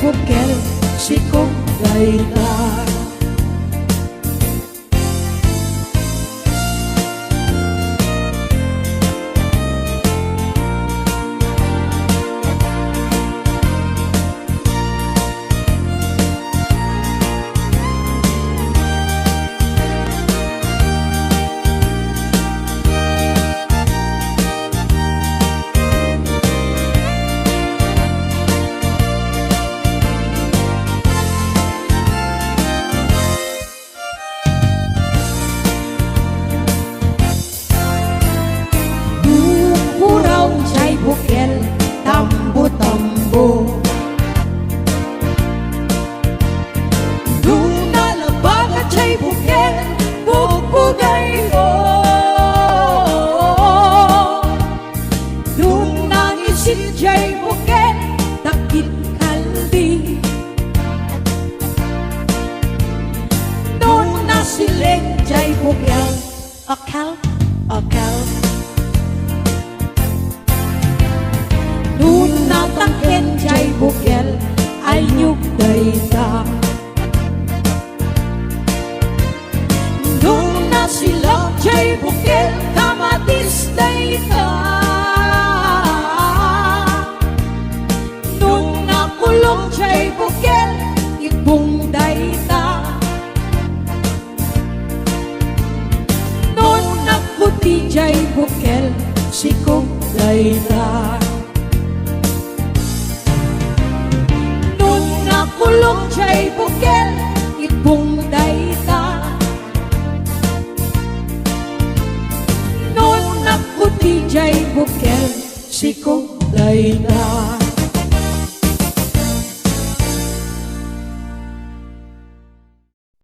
bukel si kong dayta. Bukel tambo-tambo nung nalabag at siya'y bukel bugbugay ko. Nung nangisit siya'y bukel takit kaldi. Nung nasiling siya'y bukel akal. Nung natangken siya'y bukel ay nyug dayta. Nung nasilak siya'y bukel kamatis dayta. Nung nakulong siya'y bukel igbong dayta. Nung naputi siya'y bukel sikong dayta. Kulong siya'y bukel, igbong dayta. Noon naputi siya'y bukel, sikong dayta.